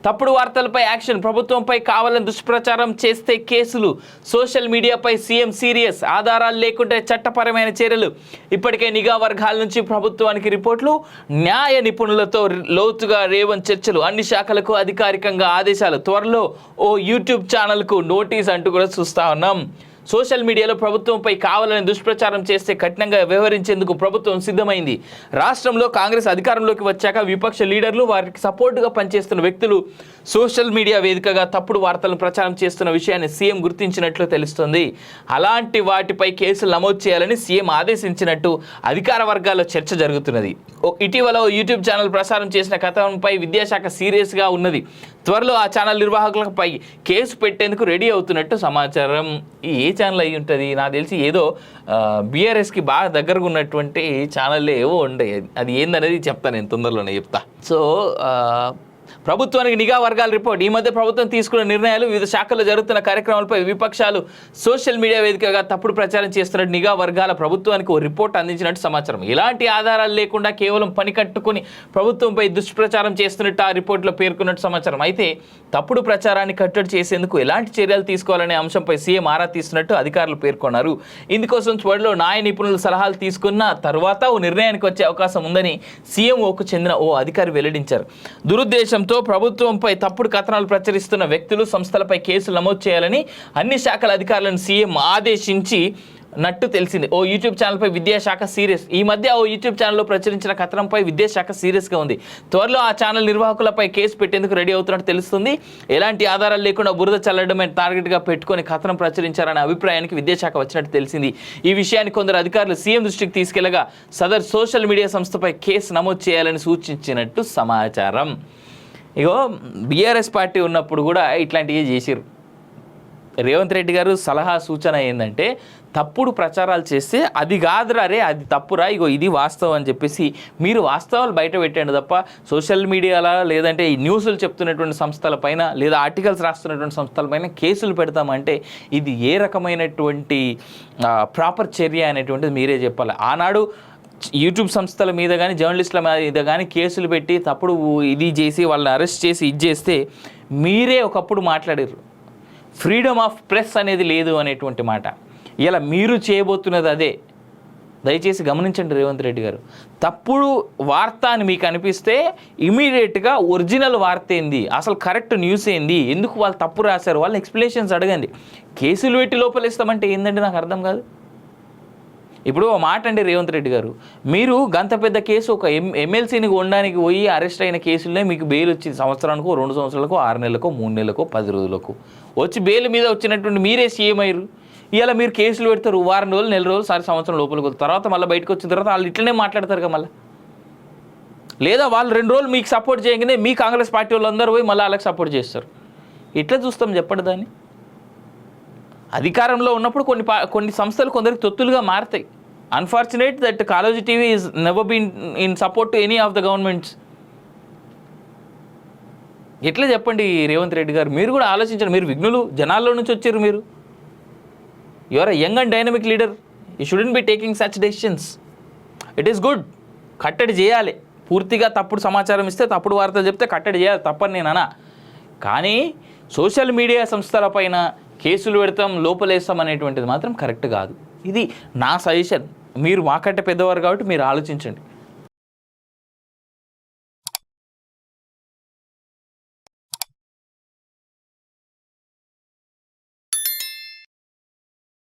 తప్పుడు వార్తలపై యాక్షన్, ప్రభుత్వంపై కావాలని దుష్ప్రచారం చేస్తే కేసులు, సోషల్ మీడియాపై సీఎం సీరియస్, ఆధారాలు లేకుంటే చట్టపరమైన చర్యలు. ఇప్పటికే నిఘా వర్గాల నుంచి ప్రభుత్వానికి రిపోర్టులు, న్యాయ నిపుణులతో లోతుగా రేవంత్ చర్చలు, అన్ని శాఖలకు అధికారికంగా ఆదేశాలు, త్వరలో ఓ యూట్యూబ్ ఛానల్కు నోటీస్ అంటూ కూడా చూస్తా ఉన్నాం. సోషల్ మీడియాలో ప్రభుత్వంపై కావాలని దుష్ప్రచారం చేస్తే కఠినంగా వ్యవహరించేందుకు ప్రభుత్వం సిద్ధమైంది. రాష్ట్రంలో కాంగ్రెస్ అధికారంలోకి వచ్చాక విపక్ష లీడర్లు, వారికి సపోర్టుగా పనిచేస్తున్న వ్యక్తులు సోషల్ మీడియా వేదికగా తప్పుడు వార్తలను ప్రచారం చేస్తున్న విషయాన్ని సీఎం గుర్తించినట్లు తెలుస్తోంది. అలాంటి వాటిపై కేసులు నమోదు చేయాలని సీఎం ఆదేశించినట్టు అధికార వర్గాల్లో చర్చ జరుగుతున్నది. ఇటీవల యూట్యూబ్ ఛానల్ ప్రసారం చేసిన కథనంపై విద్యాశాఖ సీరియస్గా ఉన్నది. త్వరలో ఆ ఛానల్ నిర్వాహకులపై కేసు పెట్టేందుకు రెడీ అవుతున్నట్టు సమాచారం. ఏ ఛానల్ అయి ఉంటుంది? నాకు తెలిసి ఏదో బీఆర్ఎస్కి బాగా దగ్గరగా ఉన్నటువంటి ఛానల్ ఏవో ఉండే, అది ఏందనేది చెప్తాను, నేను తొందరలోనే చెప్తా. సో ప్రభుత్వానికి నిఘా వర్గాల రిపోర్ట్. ఈ మధ్య ప్రభుత్వం తీసుకున్న నిర్ణయాలు, వివిధ శాఖల్లో జరుగుతున్న కార్యక్రమాలపై విపక్షాలు సోషల్ మీడియా వేదికగా తప్పుడు ప్రచారం చేస్తున్నట్టు నిఘా వర్గాల ప్రభుత్వానికి ఓ రిపోర్ట్ అందించినట్టు సమాచారం. ఎలాంటి ఆధారాలు లేకుండా కేవలం పని కట్టుకుని ప్రభుత్వంపై దుష్ప్రచారం చేస్తున్నట్టు ఆ రిపోర్ట్లో పేర్కొన్నట్టు సమాచారం. అయితే తప్పుడు ప్రచారాన్ని కట్టడి చేసేందుకు ఎలాంటి చర్యలు తీసుకోవాలనే అంశంపై సీఎం ఆరా తీస్తున్నట్టు అధికారులు పేర్కొన్నారు. ఇందుకోసం త్వరలో న్యాయ నిపుణుల సలహాలు తీసుకున్న తర్వాత ఓ నిర్ణయానికి వచ్చే అవకాశం ఉందని సీఎంఓకు చెందిన ఓ అధికారి వెల్లడించారు. దురుద్దేశంతో ప్రభుత్వంపై తప్పుడు కథనాలు ప్రచురిస్తున్న వ్యక్తులు, సంస్థలపై కేసులు నమోదు చేయాలని అన్ని శాఖల అధికారులను సీఎం ఆదేశించినట్టు తెలిసింది. ఓ యూట్యూబ్ ఛానల్పై విద్యాశాఖ సీరియస్. ఈ మధ్య ఓ యూట్యూబ్ ఛానల్లో ప్రచురించిన కథనంపై విద్యాశాఖ సీరియస్గా ఉంది. త్వరలో ఆ ఛానల్ నిర్వాహకులపై కేసు పెట్టేందుకు రెడీ అవుతున్నట్టు తెలుస్తుంది. ఎలాంటి ఆధారాలు లేకుండా బురద చల్లడమే టార్గెట్గా పెట్టుకొని కథనం ప్రచురించారనే అభిప్రాయానికి విద్యాశాఖ వచ్చినట్టు తెలిసింది. ఈ విషయాన్ని కొందరు అధికారులు సీఎం దృష్టికి తీసుకెళ్లగా సదర్ సోషల్ మీడియా సంస్థపై కేసు నమోదు చేయాలని సూచించినట్టు సమాచారం. ఇగో బీఆర్ఎస్ పార్టీ ఉన్నప్పుడు కూడా ఇట్లాంటివి చేసిరు. రేవంత్ రెడ్డి గారు సలహా సూచన ఏంటంటే, తప్పుడు ప్రచారాలు చేస్తే అది కాదురా రే, అది తప్పురా, ఇగో ఇది వాస్తవం అని చెప్పేసి మీరు వాస్తవాలు బయట పెట్టండి తప్ప సోషల్ మీడియాలో లేదంటే ఈ న్యూస్లు చెప్తున్నటువంటి సంస్థలపైన లేదా ఆర్టికల్స్ రాస్తున్నటువంటి సంస్థలపైన కేసులు పెడతామంటే ఇది ఏ రకమైనటువంటి ప్రాపర్ చర్య అనేటువంటిది మీరే చెప్పాలి. ఆనాడు యూట్యూబ్ సంస్థల మీద కానీ జర్నలిస్టుల మీద కానీ కేసులు పెట్టి తప్పుడు ఇది చేసి వాళ్ళని అరెస్ట్ చేసి ఇది చేస్తే మీరే ఒకప్పుడు మాట్లాడారు, ఫ్రీడమ్ ఆఫ్ ప్రెస్ అనేది లేదు అనేటువంటి మాట. ఇలా మీరు చేయబోతున్నది అదే. దయచేసి గమనించండి రేవంత్ రెడ్డి గారు. తప్పుడు వార్త అని మీకు అనిపిస్తే ఇమీడియట్గా ఒరిజినల్ వార్త ఏంది, అసలు కరెక్ట్ న్యూస్ ఏంది, ఎందుకు వాళ్ళు తప్పు రాశారు, వాళ్ళని ఎక్స్ప్లెనేషన్స్ అడగండి. కేసులు పెట్టి లోపలిస్తామంటే ఏంటంటే నాకు అర్థం కాదు. ఇప్పుడు ఓ మాట అండి రేవంత్ రెడ్డి గారు, మీరు గంత పెద్ద కేసు ఒక ఎమ్మెల్సీని కొనడానికి పోయి అరెస్ట్ అయిన కేసులనే మీకు బెయిల్ వచ్చింది సంవత్సరానికో 2 సంవత్సరాలకు 6 నెలలకు 3 నెలలకు 10 రోజులకు వచ్చి బెయిల్ మీద వచ్చినటువంటి మీరే సీఎం అయ్యారు. ఇలా మీరు కేసులు పెడతారు, వారం రోజులు, నెల రోజులు, సంవత్సరం లోపలికి తర్వాత మళ్ళీ బయటకు వచ్చిన తర్వాత వాళ్ళు ఇట్లనే మాట్లాడతారు కదా మళ్ళీ. లేదా వాళ్ళు 2 రోజులు మీకు సపోర్ట్ చేయగానే మీ కాంగ్రెస్ పార్టీ వాళ్ళందరూ పోయి మళ్ళీ వాళ్ళకి సపోర్ట్ చేస్తారు. ఇట్లా చూస్తాం చెప్పండి దాన్ని. అధికారంలో ఉన్నప్పుడు కొన్ని సంస్థలు కొందరికి తొత్తులుగా మారుతాయి. Unfortunate that Kaloji TV is never been in support to any of the governments. ఎట్లా చెప్పండి రేవంత్ రెడ్డి గారు, మీరు కూడా ఆలోచించండి. మీరు విఘ్నులు, జనాల్లో నుంచి వచ్చారు మీరు. You are a young and dynamic leader. You shouldn't be taking such decisions. It is good, కట్టడి చేయాలి. పూర్తిగా తప్పుడు సమాచారం ఇస్తే, తప్పుడు వార్తలు చెప్తే కట్టడి చేయాలి, తప్పని నేను అనా. కానీ సోషల్ మీడియా సంస్థలపైన కేసులు పెడతాం, లోపలేస్తాం అనేటువంటిది మాత్రం కరెక్ట్ కాదు. ఇది నా సజెషన్. మీరు మాకంటే పెద్దవారు కాబట్టి మీరు ఆలోచించండి.